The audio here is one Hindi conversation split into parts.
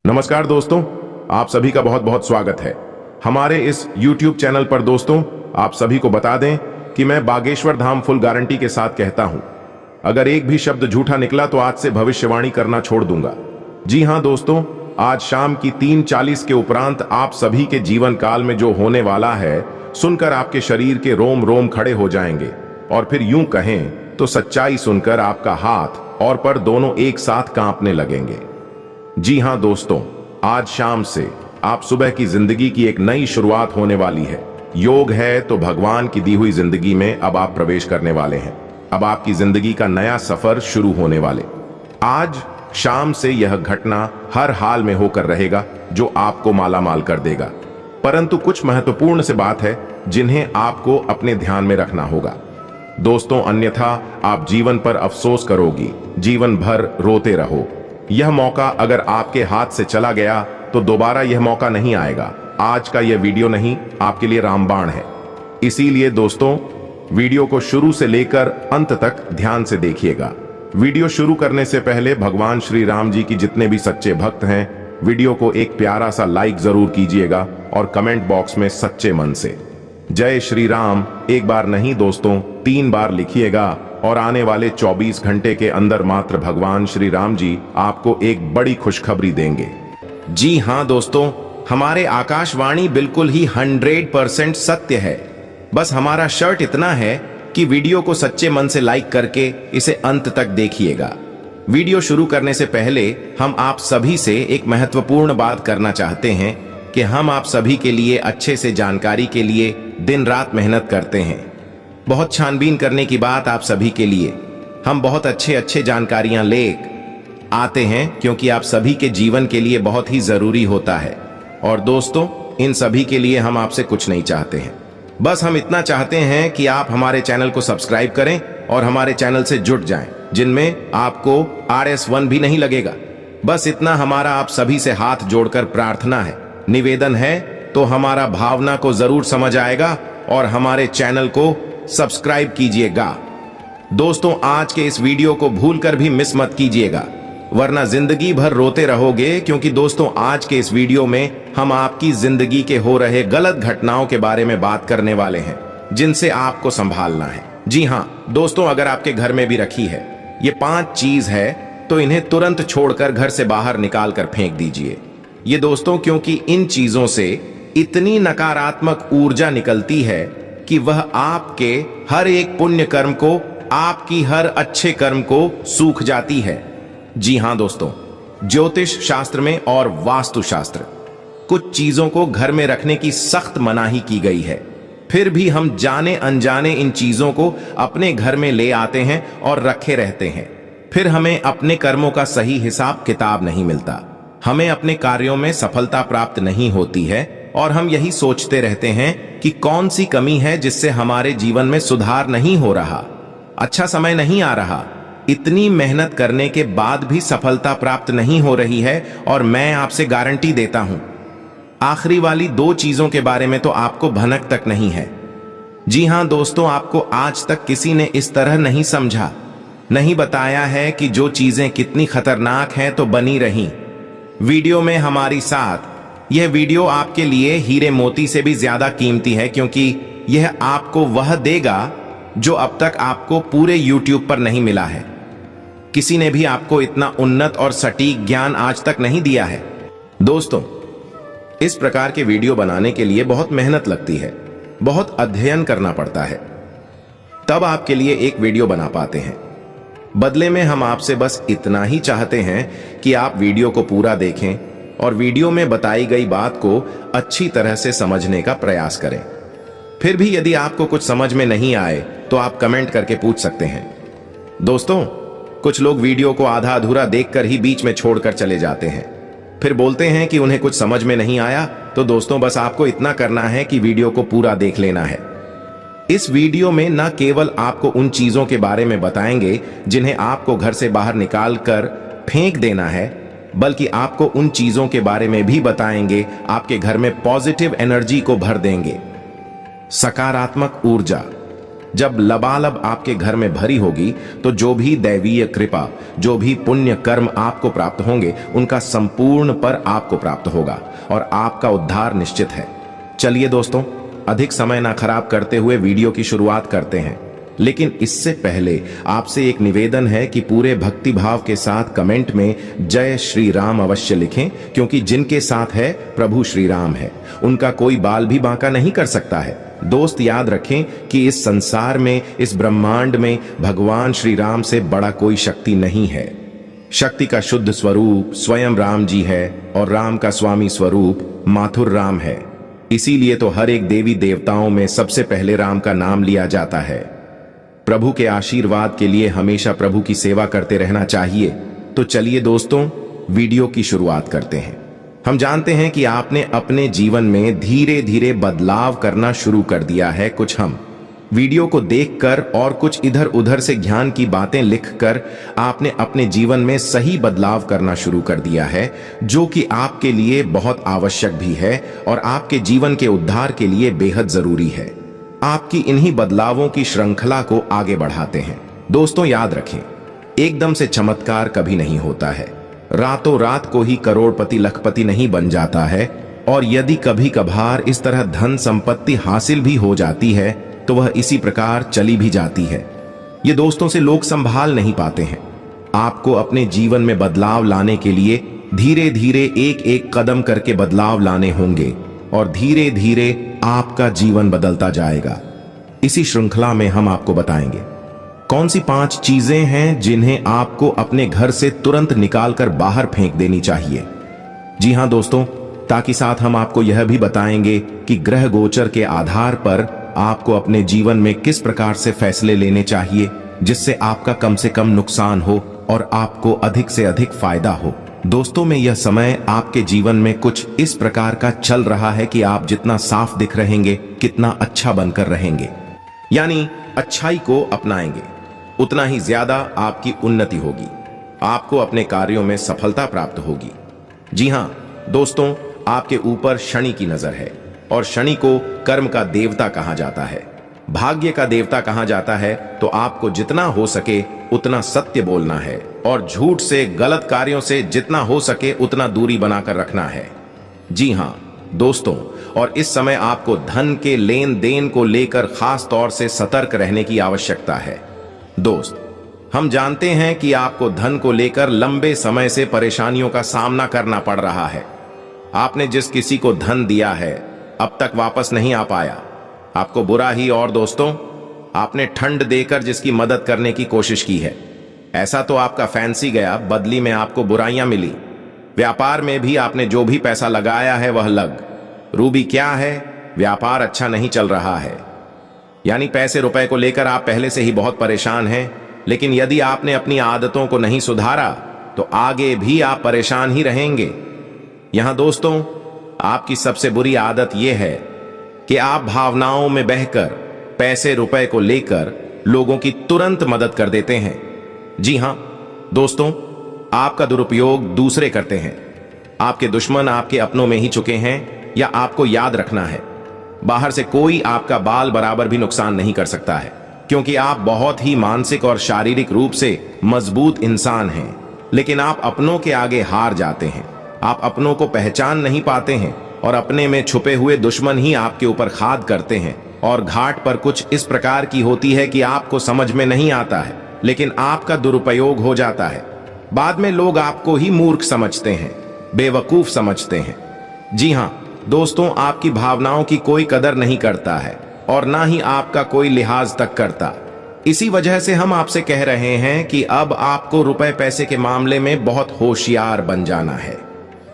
नमस्कार दोस्तों, आप सभी का बहुत बहुत स्वागत है हमारे इस YouTube चैनल पर। दोस्तों, आप सभी को बता दें कि मैं बागेश्वर धाम फुल गारंटी के साथ कहता हूं, अगर एक भी शब्द झूठा निकला तो आज से भविष्यवाणी करना छोड़ दूंगा। जी हां दोस्तों, आज शाम की 3:40 के उपरांत आप सभी के जीवन काल में जो होने वाला है सुनकर आपके शरीर के रोम रोम खड़े हो जाएंगे, और फिर यूं कहें तो सच्चाई सुनकर आपका हाथ और पैर दोनों एक साथ कांपने लगेंगे। जी हां दोस्तों, आज शाम से आप सुबह की जिंदगी की एक नई शुरुआत होने वाली है। योग है तो भगवान की दी हुई जिंदगी में अब आप प्रवेश करने वाले हैं। अब आपकी जिंदगी का नया सफर शुरू होने वाले। आज शाम से यह घटना हर हाल में होकर रहेगा जो आपको मालामाल कर देगा, परंतु कुछ महत्वपूर्ण से बात है जिन्हें आपको अपने ध्यान में रखना होगा दोस्तों, अन्यथा आप जीवन पर अफसोस करोगी, जीवन भर रोते रहो। यह मौका अगर आपके हाथ से चला गया तो दोबारा यह मौका नहीं आएगा। आज का यह वीडियो नहीं, आपके लिए रामबाण है। इसीलिए दोस्तों, वीडियो को शुरू से लेकर अंत तक ध्यान से देखिएगा। वीडियो शुरू करने से पहले भगवान श्री राम जी की जितने भी सच्चे भक्त हैं, वीडियो को एक प्यारा सा लाइक जरूर कीजिएगा और कमेंट बॉक्स में सच्चे मन से जय श्री राम एक बार नहीं दोस्तों 3 बार लिखिएगा, और आने वाले 24 घंटे के अंदर मात्र भगवान श्री राम जी आपको एक बड़ी खुशखबरी देंगे। जी हां दोस्तों, हमारे आकाशवाणी बिल्कुल ही 100% सत्य है। बस हमारा शर्त इतना है कि वीडियो को सच्चे मन से लाइक करके इसे अंत तक देखिएगा। वीडियो शुरू करने से पहले हम आप सभी से एक महत्वपूर्ण बात करना चाहते हैं कि हम आप सभी के लिए अच्छे से जानकारी के लिए दिन रात मेहनत करते हैं। बहुत छानबीन करने की बात आप सभी के लिए हम बहुत अच्छे जानकारियां ले आते हैं, क्योंकि आप सभी के जीवन के लिए बहुत ही जरूरी होता है। और दोस्तों, इन सभी के लिए हम आपसे कुछ नहीं चाहते हैं, बस हम इतना चाहते हैं कि आप हमारे चैनल को सब्सक्राइब करें और हमारे चैनल से जुड़ जाएं, जिनमें आपको RS1 भी नहीं लगेगा। बस इतना हमारा आप सभी से हाथ जोड़कर प्रार्थना है, निवेदन है, तो हमारा भावना को जरूर समझ आएगा और हमारे चैनल को सब्सक्राइब कीजिएगा। दोस्तों, आज के इस वीडियो को भूलकर भी मिस मत कीजिएगा, वरना जिंदगी भर रोते रहोगे। क्योंकि दोस्तों, आज के इस वीडियो में हम आपकी जिंदगी के हो रहे गलत घटनाओं के बारे में बात करने वाले हैं, जिनसे आपको संभालना है। जी हां दोस्तों, अगर आपके घर में भी रखी है ये 5 चीज है तो इन्हें तुरंत छोड़कर घर से बाहर निकाल कर फेंक दीजिए। ये दोस्तों, क्योंकि इन चीजों से इतनी नकारात्मक ऊर्जा निकलती है कि वह आपके हर एक पुण्य कर्म को, आपकी हर अच्छे कर्म को सूख जाती है। जी हां दोस्तों, ज्योतिष शास्त्र में और वास्तु शास्त्र कुछ चीजों को घर में रखने की सख्त मनाही की गई है। फिर भी हम जाने अनजाने इन चीजों को अपने घर में ले आते हैं और रखे रहते हैं। फिर हमें अपने कर्मों का सही हिसाब किताब नहीं मिलता, हमें अपने कार्यों में सफलता प्राप्त नहीं होती है, और हम यही सोचते रहते हैं कि कौन सी कमी है जिससे हमारे जीवन में सुधार नहीं हो रहा, अच्छा समय नहीं आ रहा। इतनी मेहनत करने के बाद भी सफलता प्राप्त नहीं हो रही है, और मैं आपसे गारंटी देता हूं, आखिरी वाली 2 चीजों के बारे में तो आपको भनक तक नहीं है। जी हां दोस्तों, आपको आज तक किसी ने इस तरह नहीं समझा, नहीं बताया है कि जो चीजें कितनी खतरनाक हैं तो बनी रही। वीडियो में हमारी साथ यह वीडियो आपके लिए हीरे मोती से भी ज्यादा कीमती है, क्योंकि यह आपको वह देगा जो अब तक आपको पूरे YouTube पर नहीं मिला है। किसी ने भी आपको इतना उन्नत और सटीक ज्ञान आज तक नहीं दिया है। दोस्तों, इस प्रकार के वीडियो बनाने के लिए बहुत मेहनत लगती है, बहुत अध्ययन करना पड़ता है, तब आपके लिए एक वीडियो बना पाते हैं। बदले में हम आपसे बस इतना ही चाहते हैं कि आप वीडियो को पूरा देखें और वीडियो में बताई गई बात को अच्छी तरह से समझने का प्रयास करें। फिर भी यदि आपको कुछ समझ में नहीं आए तो आप कमेंट करके पूछ सकते हैं। दोस्तों, कुछ लोग वीडियो को आधा अधूरा देखकर ही बीच में छोड़कर चले जाते हैं, फिर बोलते हैं कि उन्हें कुछ समझ में नहीं आया। तो दोस्तों, बस आपको इतना करना है कि वीडियो को पूरा देख लेना है। इस वीडियो में न केवल आपको उन चीजों के बारे में बताएंगे जिन्हें आपको घर से बाहर निकाल कर फेंक देना है, बल्कि आपको उन चीजों के बारे में भी बताएंगे आपके घर में पॉजिटिव एनर्जी को भर देंगे, सकारात्मक ऊर्जा, जब लबालब आपके घर में भरी होगी तो जो भी दैवीय कृपा, जो भी पुण्य कर्म आपको प्राप्त होंगे, उनका संपूर्ण पर आपको प्राप्त होगा और आपका उद्धार निश्चित है। चलिए दोस्तों, अधिक समय ना खराब करते हुए वीडियो की शुरुआत करते हैं। लेकिन इससे पहले आपसे एक निवेदन है कि पूरे भक्ति भाव के साथ कमेंट में जय श्री राम अवश्य लिखें, क्योंकि जिनके साथ है प्रभु श्री राम है, उनका कोई बाल भी बांका नहीं कर सकता है। दोस्त याद रखें कि इस संसार में, इस ब्रह्मांड में भगवान श्री राम से बड़ा कोई शक्ति नहीं है। शक्ति का शुद्ध स्वरूप स्वयं राम जी है और राम का स्वामी स्वरूप माथुर राम है। इसीलिए तो हर एक देवी देवताओं में सबसे पहले राम का नाम लिया जाता है। प्रभु के आशीर्वाद के लिए हमेशा प्रभु की सेवा करते रहना चाहिए। तो चलिए दोस्तों, वीडियो की शुरुआत करते हैं। हम जानते हैं कि आपने अपने जीवन में धीरे धीरे बदलाव करना शुरू कर दिया है। कुछ हम वीडियो को देखकर और कुछ इधर उधर से ज्ञान की बातें लिखकर आपने अपने जीवन में सही बदलाव करना शुरू कर दिया है, जो कि आपके लिए बहुत आवश्यक भी है और आपके जीवन के उद्धार के लिए बेहद जरूरी है। आपकी इन्हीं बदलावों की श्रृंखला को आगे बढ़ाते हैं। दोस्तों याद रखें, एकदम से चमत्कार कभी नहीं होता है। रातों रात को ही करोड़पति लखपति नहीं बन जाता है। और यदि कभी कभार इस तरह धन संपत्ति हासिल भी हो जाती है तो वह इसी प्रकार चली भी जाती है। ये दोस्तों से लोग संभाल नहीं पाते हैं। आपको अपने जीवन में बदलाव लाने के लिए धीरे धीरे एक एक कदम करके बदलाव लाने होंगे और धीरे धीरे आपका जीवन बदलता जाएगा। इसी श्रृंखला में हम आपको बताएंगे कौन सी 5 चीजें हैं जिन्हें आपको अपने घर से तुरंत निकालकर बाहर फेंक देनी चाहिए। जी हां दोस्तों, ताकि साथ हम आपको यह भी बताएंगे कि ग्रह गोचर के आधार पर आपको अपने जीवन में किस प्रकार से फैसले लेने चाहिए, जिससे आपका कम से कम नुकसान हो और आपको अधिक से अधिक फायदा हो। दोस्तों में यह समय आपके जीवन में कुछ इस प्रकार का चल रहा है कि आप जितना साफ दिख रहेंगे, कितना अच्छा बनकर रहेंगे, यानी अच्छाई को अपनाएंगे, उतना ही ज्यादा आपकी उन्नति होगी, आपको अपने कार्यों में सफलता प्राप्त होगी। जी हां दोस्तों, आपके ऊपर शनि की नजर है और शनि को कर्म का देवता कहा जाता है, भाग्य का देवता कहा जाता है। तो आपको जितना हो सके उतना सत्य बोलना है और झूठ से, गलत कार्यों से जितना हो सके उतना दूरी बनाकर रखना है। जी हां दोस्तों, और इस समय आपको धन के लेन देन को लेकर खास तौर से सतर्क रहने की आवश्यकता है। दोस्त, हम जानते हैं कि आपको धन को लेकर लंबे समय से परेशानियों का सामना करना पड़ रहा है। आपने जिस किसी को धन दिया है अब तक वापस नहीं आ पाया, आपको बुरा ही। और दोस्तों, आपने ठंड देकर जिसकी मदद करने की कोशिश की है, ऐसा तो आपका फैंसी गया, बदली में आपको बुराइयां मिली। व्यापार में भी आपने जो भी पैसा लगाया है वह लग रूबी क्या है, व्यापार अच्छा नहीं चल रहा है। यानी पैसे रुपए को लेकर आप पहले से ही बहुत परेशान हैं। लेकिन यदि आपने अपनी आदतों को नहीं सुधारा तो आगे भी आप परेशान ही रहेंगे। यहां दोस्तों, आपकी सबसे बुरी आदत यह है कि आप भावनाओं में बहकर पैसे रुपए को लेकर लोगों की तुरंत मदद कर देते हैं। जी हां दोस्तों, आपका दुरुपयोग दूसरे करते हैं। आपके दुश्मन आपके अपनों में ही चुके हैं, या आपको याद रखना है, बाहर से कोई आपका बाल बराबर भी नुकसान नहीं कर सकता है, क्योंकि आप बहुत ही मानसिक और शारीरिक रूप से मजबूत इंसान हैं। लेकिन आप अपनों के आगे हार जाते हैं, आप अपनों को पहचान नहीं पाते हैं और अपने में छुपे हुए दुश्मन ही आपके ऊपर खाद करते हैं। और घाट पर कुछ इस प्रकार की होती है कि आपको समझ में नहीं आता है, लेकिन आपका दुरुपयोग हो जाता है। बाद में लोग आपको ही मूर्ख समझते हैं, बेवकूफ समझते हैं। जी हां दोस्तों, आपकी भावनाओं की कोई कदर नहीं करता है और ना ही आपका कोई लिहाज तक करता। इसी वजह से हम आपसे कह रहे हैं कि अब आपको रुपए पैसे के मामले में बहुत होशियार बन जाना है।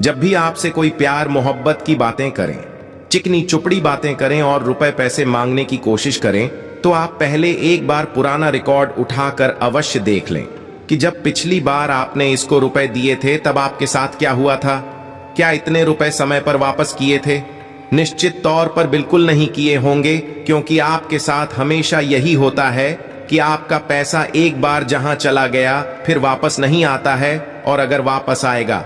जब भी आपसे कोई प्यार मोहब्बत की बातें करें, चिकनी चुपड़ी बातें करें और रुपए पैसे मांगने की कोशिश करें, तो आप पहले एक बार पुराना रिकॉर्ड उठाकर अवश्य देख लें कि जब पिछली बार आपने इसको रुपए दिए थे तब आपके साथ क्या हुआ था। क्या इतने रुपए समय पर वापस किए थे? निश्चित तौर पर बिल्कुल नहीं किए होंगे, क्योंकि आपके साथ हमेशा यही होता है कि आपका पैसा एक बार जहां चला गया फिर वापस नहीं आता है, और अगर वापस आएगा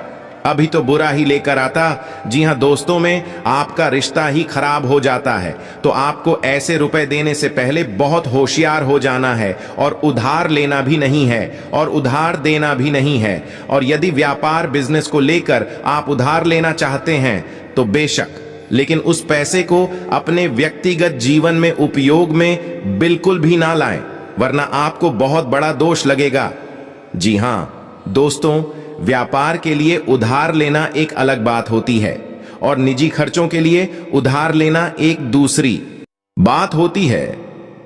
अभी तो बुरा ही लेकर आता। जी हाँ दोस्तों, में आपका रिश्ता ही खराब हो जाता है। तो आपको ऐसे रुपए देने से पहले बहुत होशियार हो जाना है, और उधार लेना भी नहीं है और उधार देना भी नहीं है। और यदि व्यापार बिजनेस को लेकर आप उधार लेना चाहते हैं तो बेशक, लेकिन उस पैसे को अपने व्यक्तिगत जीवन में उपयोग में बिल्कुल भी ना लाएं, वरना आपको बहुत बड़ा दोष लगेगा। जी हाँ दोस्तों, व्यापार के लिए उधार लेना एक अलग बात होती है और निजी खर्चों के लिए उधार लेना एक दूसरी बात होती है।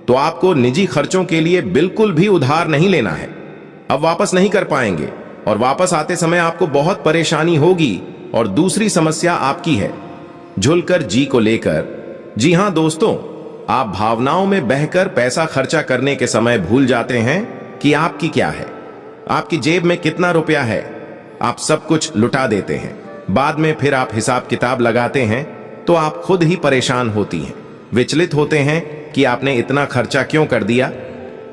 तो आपको निजी खर्चों के लिए बिल्कुल भी उधार नहीं लेना है। अब वापस नहीं कर पाएंगे और वापस आते समय आपको बहुत परेशानी होगी। और दूसरी समस्या आपकी है झुलकर जी को लेकर। जी हां दोस्तों, आप भावनाओं में बहकर पैसा खर्चा करने के समय भूल जाते हैं कि आपकी क्या है, आपकी जेब में कितना रुपया है। आप सब कुछ लुटा देते हैं। बाद में फिर आप हिसाब किताब लगाते हैं तो आप खुद ही परेशान होती हैं, विचलित होते हैं कि आपने इतना खर्चा क्यों कर दिया।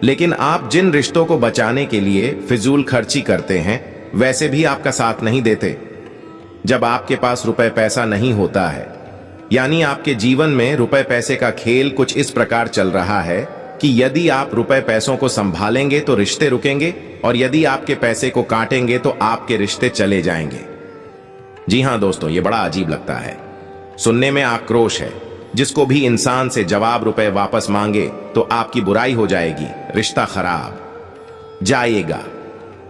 लेकिन आप जिन रिश्तों को बचाने के लिए फिजूल खर्ची करते हैं, वैसे भी आपका साथ नहीं देते। जब आपके पास रुपए पैसा नहीं होता है, यानी आपके जीवन में रुपए पैसे का खेल कुछ इस प्रकार चल रहा है कि यदि आप रुपए पैसों को संभालेंगे तो रिश्ते रुकेंगे, और यदि आपके पैसे को काटेंगे तो आपके रिश्ते चले जाएंगे। जी हां दोस्तों, यह बड़ा अजीब लगता है, सुनने में आक्रोश है। जिसको भी इंसान से जवाब रुपए वापस मांगे तो आपकी बुराई हो जाएगी, रिश्ता खराब जाएगा।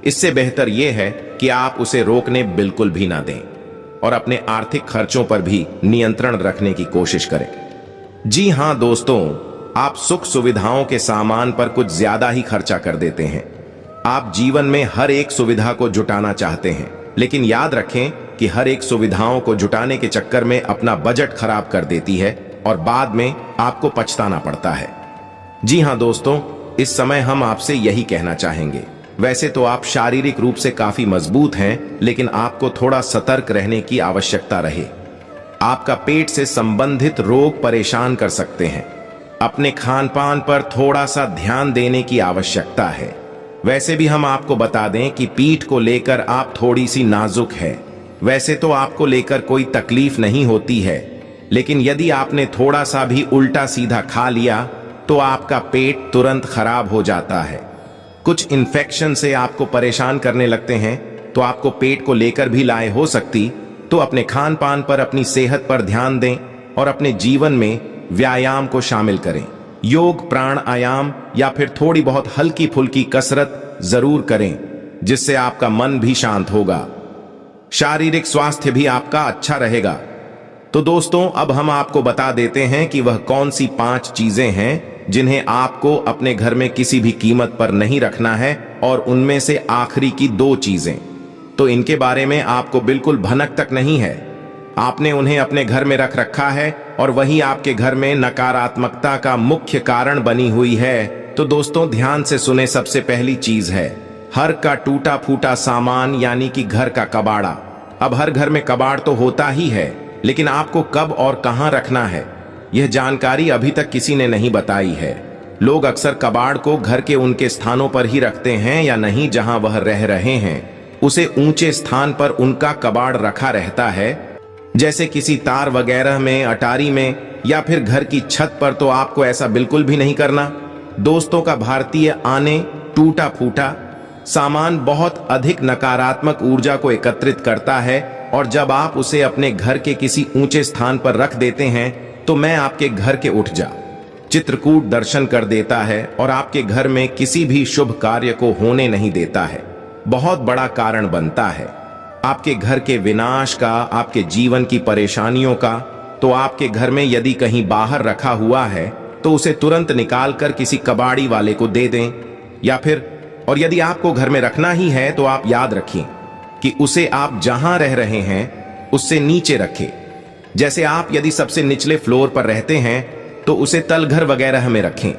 इससे बेहतर यह है कि आप उसे रोकने बिल्कुल भी ना दें और अपने आर्थिक खर्चों पर भी नियंत्रण रखने की कोशिश करें। जी हां दोस्तों, आप सुख सुविधाओं के सामान पर कुछ ज्यादा ही खर्चा कर देते हैं। आप जीवन में हर एक सुविधा को जुटाना चाहते हैं, लेकिन याद रखें कि हर एक सुविधाओं को जुटाने के चक्कर में अपना बजट खराब कर देती है और बाद में आपको पछताना पड़ता है। जी हां दोस्तों, इस समय हम आपसे यही कहना चाहेंगे। वैसे तो आप शारीरिक रूप से काफी मजबूत हैं, लेकिन आपको थोड़ा सतर्क रहने की आवश्यकता रहे। आपका पेट से संबंधित रोग परेशान कर सकते हैं। अपने खान पान पर थोड़ा सा ध्यान देने की आवश्यकता है। वैसे भी हम आपको बता दें कि पीठ को लेकर आप थोड़ी सी नाजुक है। वैसे तो आपको लेकर कोई तकलीफ नहीं होती है, लेकिन यदि आपने थोड़ा सा भी उल्टा सीधा खा लिया तो आपका पेट तुरंत खराब हो जाता है। कुछ इन्फेक्शन से आपको परेशान करने लगते हैं तो आपको पेट को लेकर भी लाए हो सकती। तो अपने खान पान पर, अपनी सेहत पर ध्यान दें और अपने जीवन में व्यायाम को शामिल करें। योग, प्राणायाम या फिर थोड़ी बहुत हल्की फुल्की कसरत जरूर करें, जिससे आपका मन भी शांत होगा, शारीरिक स्वास्थ्य भी आपका अच्छा रहेगा। तो दोस्तों, अब हम आपको बता देते हैं कि वह कौन सी 5 चीजें हैं जिन्हें आपको अपने घर में किसी भी कीमत पर नहीं रखना है, और उनमें से आखिरी की 2 चीजें तो इनके बारे में आपको बिल्कुल भनक तक नहीं है। आपने उन्हें अपने घर में रख रखा है और वही आपके घर में नकारात्मकता का मुख्य कारण बनी हुई है। तो दोस्तों, ध्यान से सुने। सबसे पहली चीज है हर का टूटा फूटा सामान, यानी कि घर का कबाड़ा। अब हर घर में कबाड़ तो होता ही है, लेकिन आपको कब और कहां रखना है, यह जानकारी अभी तक किसी ने नहीं बताई है। लोग अक्सर कबाड़ को घर के उनके स्थानों पर ही रखते हैं या नहीं जहां वह रह रहे हैं, उसे ऊंचे स्थान पर उनका कबाड़ रखा रहता है, जैसे किसी तार वगैरह में, अटारी में या फिर घर की छत पर। तो आपको ऐसा बिल्कुल भी नहीं करना। दोस्तों का भारतीय आने टूटा फूटा सामान बहुत अधिक नकारात्मक ऊर्जा को एकत्रित करता है, और जब आप उसे अपने घर के किसी ऊंचे स्थान पर रख देते हैं तो मैं आपके घर के उठ जा चित्रकूट दर्शन कर देता है और आपके घर में किसी भी शुभ कार्य को होने नहीं देता है, बहुत बड़ा कारण बनता है आपके घर के विनाश का, आपके जीवन की परेशानियों का। तो आपके घर में यदि कहीं बाहर रखा हुआ है तो उसे तुरंत निकाल कर किसी कबाड़ी वाले को दे दें, या फिर और यदि आपको घर में रखना ही है तो आप याद रखें कि उसे आप जहां रह रहे हैं उससे नीचे रखें। जैसे आप यदि सबसे निचले फ्लोर पर रहते हैं तो उसे तलघर वगैरह में रखें,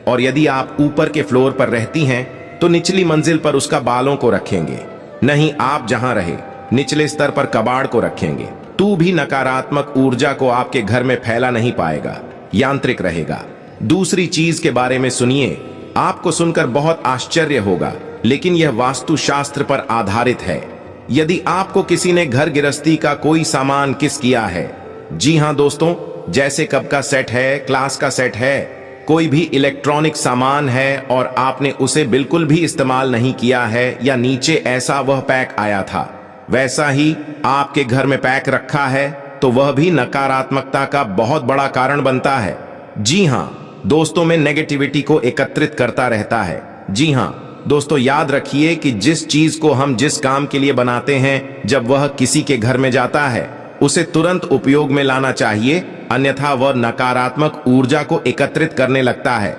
और यदि आप ऊपर के फ्लोर पर रहती हैं तो निचली मंजिल पर उसका बालों को रखेंगे। नहीं, आप जहां रहे निचले स्तर पर कबाड़ को रखेंगे तो भी नकारात्मक ऊर्जा को आपके घर में फैला नहीं पाएगा, यांत्रिक रहेगा। दूसरी चीज के बारे में सुनिए, आपको सुनकर बहुत आश्चर्य होगा, लेकिन यह वास्तुशास्त्र पर आधारित है। यदि आपको किसी ने घर गृहस्थी का कोई सामान किस किया है, जी हां दोस्तों, जैसे कप का सेट है, क्लास का सेट है, कोई भी इलेक्ट्रॉनिक सामान है और आपने उसे बिल्कुल भी इस्तेमाल नहीं किया है या नीचे ऐसा वह पैक आया था वैसा ही आपके घर में पैक रखा है, तो वह भी नकारात्मकता का बहुत बड़ा कारण बनता है। जी हां दोस्तों, में नेगेटिविटी को एकत्रित करता रहता है। जी हां दोस्तों, याद रखिए कि जिस चीज को हम जिस काम के लिए बनाते हैं, जब वह किसी के घर में जाता है उसे तुरंत उपयोग में लाना चाहिए, अन्यथा वह नकारात्मक ऊर्जा को एकत्रित करने लगता है।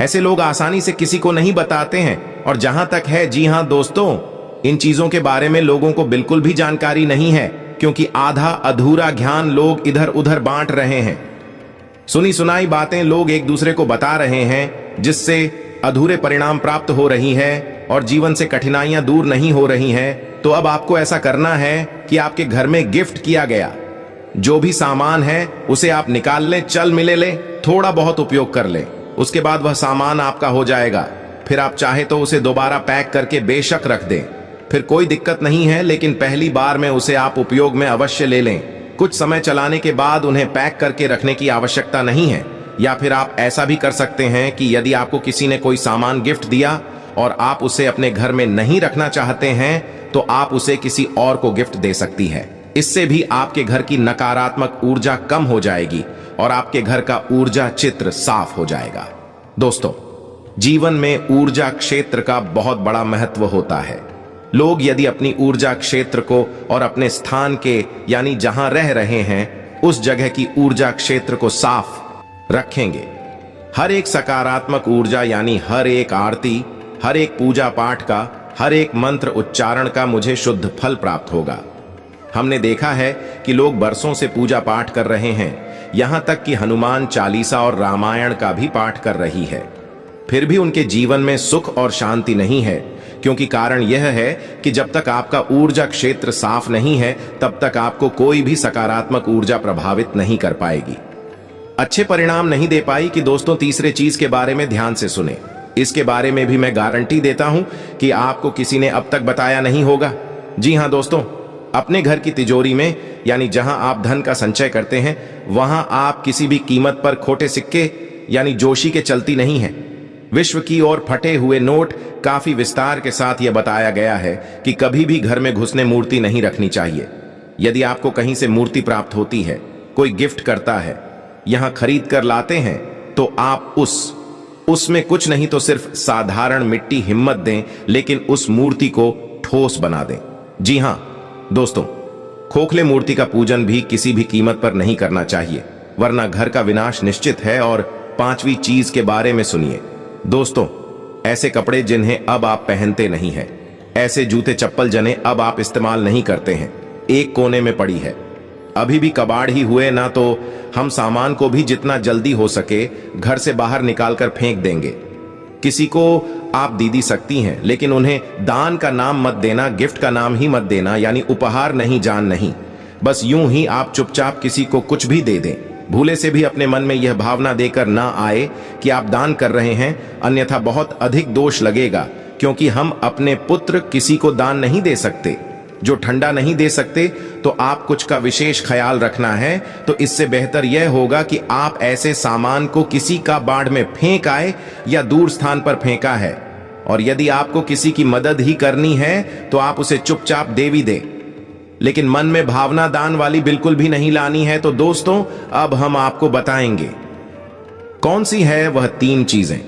ऐसे लोग आसानी से किसी को नहीं बताते हैं, और जहां तक है, जी हां दोस्तों, इन चीजों के बारे में लोगों को बिल्कुल भी जानकारी नहीं है, क्योंकि आधा अधूरा ज्ञान लोग इधर उधर बांट रहे हैं। सुनी सुनाई बातें लोग एक दूसरे को बता रहे हैं, जिससे अधूरे परिणाम प्राप्त हो रही है और जीवन से कठिनाइयां दूर नहीं हो रही हैं। तो अब आपको ऐसा करना है कि आपके घर में गिफ्ट किया गया जो भी सामान है उसे आप निकाल लें, चल मिले ले, थोड़ा बहुत उपयोग कर लें, उसके बाद वह सामान आपका हो जाएगा। फिर आप चाहे तो उसे दोबारा पैक करके बेशक रख दें, फिर कोई दिक्कत नहीं है, लेकिन पहली बार में उसे आप उपयोग में अवश्य ले लें। कुछ समय चलाने के बाद उन्हें पैक करके रखने की आवश्यकता नहीं है। या फिर आप ऐसा भी कर सकते हैं कि यदि आपको किसी ने कोई सामान गिफ्ट दिया और आप उसे अपने घर में नहीं रखना चाहते हैं, तो आप उसे किसी और को गिफ्ट दे सकती है। इससे भी आपके घर की नकारात्मक ऊर्जा कम हो जाएगी और आपके घर का ऊर्जा चित्र साफ हो जाएगा। दोस्तों, जीवन में ऊर्जा क्षेत्र का बहुत बड़ा महत्व होता है। लोग यदि अपनी ऊर्जा क्षेत्र को और अपने स्थान के यानी जहां रह रहे हैं उस जगह की ऊर्जा क्षेत्र को साफ रखेंगे, हर एक सकारात्मक ऊर्जा यानी हर एक आरती, हर एक पूजा पाठ का, हर एक मंत्र उच्चारण का मुझे शुद्ध फल प्राप्त होगा। हमने देखा है कि लोग बरसों से पूजा पाठ कर रहे हैं, यहां तक कि हनुमान चालीसा और रामायण का भी पाठ कर रही है, फिर भी उनके जीवन में सुख और शांति नहीं है, क्योंकि कारण यह है कि जब तक आपका ऊर्जा क्षेत्र साफ नहीं है, तब तक आपको कोई भी सकारात्मक ऊर्जा प्रभावित नहीं कर पाएगी, अच्छे परिणाम नहीं दे पाई। कि दोस्तों, तीसरे चीज के बारे में ध्यान से सुने, इसके बारे में भी मैं गारंटी देता हूं कि आपको किसी ने अब तक बताया नहीं होगा। जी हां दोस्तों, अपने घर की तिजोरी में यानी जहां आप धन का संचय करते हैं, वहां आप किसी भी कीमत पर खोटे सिक्के यानी जोशी के चलती नहीं है। विश्व की ओर फटे हुए नोट काफी विस्तार के साथ यह बताया गया है कि कभी भी घर में घुसने मूर्ति नहीं रखनी चाहिए। यदि आपको कहीं से मूर्ति प्राप्त होती है, कोई गिफ्ट करता है, यहां खरीद कर लाते हैं, तो आप उसमें कुछ नहीं तो सिर्फ साधारण मिट्टी हिम्मत दें, लेकिन उस मूर्ति को ठोस बना दें। जी हां दोस्तों, खोखले मूर्ति का पूजन भी किसी भी कीमत पर नहीं करना चाहिए, वरना घर का विनाश निश्चित है। और पांचवी चीज के बारे में सुनिए दोस्तों, ऐसे कपड़े जिन्हें अब आप पहनते नहीं हैं, ऐसे जूते चप्पल जिन्हें अब आप इस्तेमाल नहीं करते हैं, एक कोने में पड़ी है, अभी भी कबाड़ ही हुए ना, तो हम सामान को भी जितना जल्दी हो सके घर से बाहर निकालकर फेंक देंगे। किसी को आप दीदी सकती हैं, लेकिन उन्हें दान का नाम मत देना, गिफ्ट का नाम ही मत देना, यानी उपहार नहीं, जान नहीं। बस यूं ही आप चुपचाप किसी को कुछ भी दे दें, भूले से भी अपने मन में यह भावना देकर ना आए कि आप दान कर रहे हैं, अन्यथा बहुत अधिक दोष लगेगा, क्योंकि हम अपने पुत्र किसी को दान नहीं दे सकते। जो ठंडा नहीं दे सकते, तो आप कुछ का विशेष ख्याल रखना है, तो इससे बेहतर यह होगा कि आप ऐसे सामान को किसी का बाढ़ में फेंक आए या दूर स्थान पर फेंका है। और यदि आपको किसी की मदद ही करनी है, तो आप उसे चुपचाप दे भी दें, लेकिन मन में भावना दान वाली बिल्कुल भी नहीं लानी है। तो दोस्तों, अब हम आपको बताएंगे कौन सी है वह 3 चीजें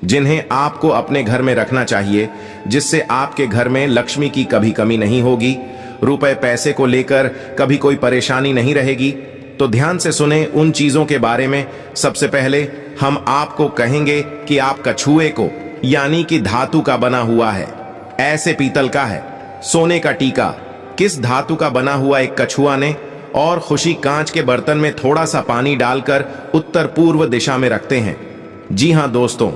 जिन्हें आपको अपने घर में रखना चाहिए, जिससे आपके घर में लक्ष्मी की कभी कमी नहीं होगी, रुपए पैसे को लेकर कभी कोई परेशानी नहीं रहेगी। तो ध्यान से सुने उन चीजों के बारे में। सबसे पहले हम आपको कहेंगे कि आप कछुए को, यानी कि धातु का बना हुआ है, ऐसे पीतल का है, सोने का टीका, किस धातु का बना हुआ एक कछुआ ने और खुशी कांच के बर्तन में थोड़ा सा पानी डालकर उत्तर पूर्व दिशा में रखते हैं। जी हां दोस्तों,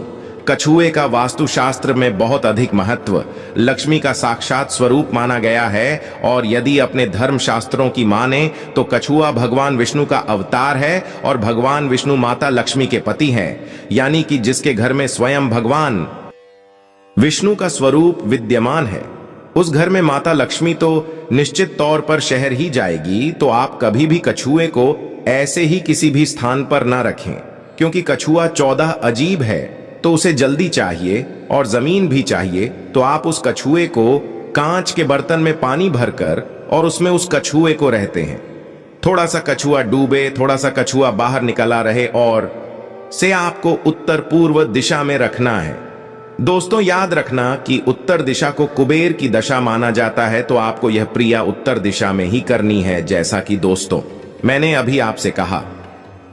कछुए का वास्तुशास्त्र में बहुत अधिक महत्व, लक्ष्मी का साक्षात स्वरूप माना गया है। और यदि अपने धर्म शास्त्रों की माने तो कछुआ भगवान विष्णु का अवतार है और भगवान विष्णु माता लक्ष्मी के पति हैं, यानी कि जिसके घर में स्वयं भगवान विष्णु का स्वरूप विद्यमान है, उस घर में माता लक्ष्मी तो निश्चित तौर पर शहर ही जाएगी, तो आप कभी भी कछुए को ऐसे ही किसी भी स्थान पर ना रखें, क्योंकि कछुआ 14 अजीब है, तो उसे जल्दी चाहिए और जमीन भी चाहिए। तो आप उस कछुए को कांच के बर्तन में पानी भरकर और उसमें उस कछुए को रहते हैं। थोड़ा सा कछुआ डूबे, थोड़ा सा कछुआ बाहर निकला रहे, और से आपको उत्तर पूर्व दिशा में रखना है। दोस्तों याद रखना कि उत्तर दिशा को कुबेर की दशा माना जाता है, तो आपको यह क्रिया उत्तर दिशा में ही करनी है। जैसा कि दोस्तों मैंने अभी आपसे कहा,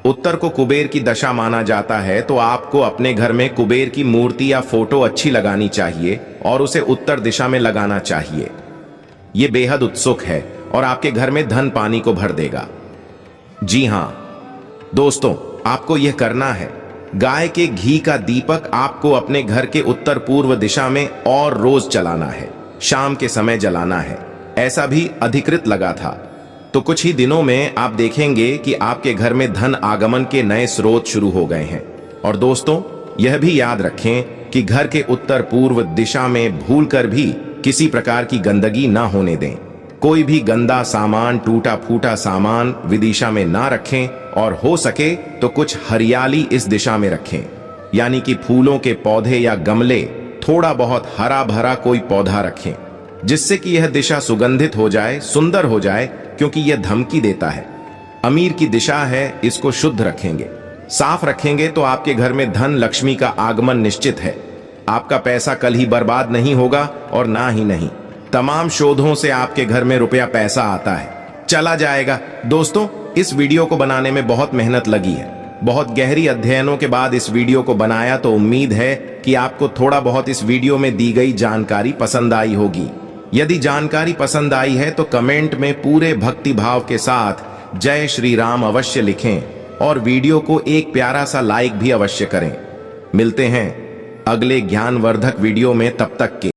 उत्तर को कुबेर की दशा माना जाता है, तो आपको अपने घर में कुबेर की मूर्ति या फोटो अच्छी लगानी चाहिए और उसे उत्तर दिशा में लगाना चाहिए। यह बेहद उत्सुक है और आपके घर में धन पानी को भर देगा। जी हां दोस्तों, आपको यह करना है। गाय के घी का दीपक आपको अपने घर के उत्तर पूर्व दिशा में और रोज जलाना है, शाम के समय जलाना है। ऐसा भी अधिकृत लगा था। तो कुछ ही दिनों में आप देखेंगे कि आपके घर में धन आगमन के नए स्रोत शुरू हो गए हैं। और दोस्तों यह भी याद रखें कि घर के उत्तर पूर्व दिशा में भूलकर भी किसी प्रकार की गंदगी ना होने दें। कोई भी गंदा सामान, टूटा फूटा सामान विदिशा में ना रखें, और हो सके तो कुछ हरियाली इस दिशा में रखें, यानी कि फूलों के पौधे या गमले, थोड़ा बहुत हरा भरा कोई पौधा रखें, जिससे कि यह दिशा सुगंधित हो जाए, सुंदर हो जाए, क्योंकि यह धमकी देता है। अमीर की दिशा है, इसको शुद्ध रखेंगे, साफ रखेंगे, तो आपके घर में धन लक्ष्मी का आगमन निश्चित है। आपका पैसा कल ही बर्बाद नहीं होगा, और ना ही नहीं, तमाम शोधों से आपके घर में रुपया पैसा आता है, चला जाएगा। दोस्तों इस वीडियो को बनाने में बहुत मेहनत लगी है, बहुत गहरी अध्ययनों के बाद इस वीडियो को बनाया। तो उम्मीद है कि आपको थोड़ा बहुत इस वीडियो में दी गई जानकारी पसंद आई होगी। यदि जानकारी पसंद आई है तो कमेंट में पूरे भक्ति भाव के साथ जय श्री राम अवश्य लिखें, और वीडियो को एक प्यारा सा लाइक भी अवश्य करें। मिलते हैं अगले ज्ञानवर्धक वीडियो में, तब तक के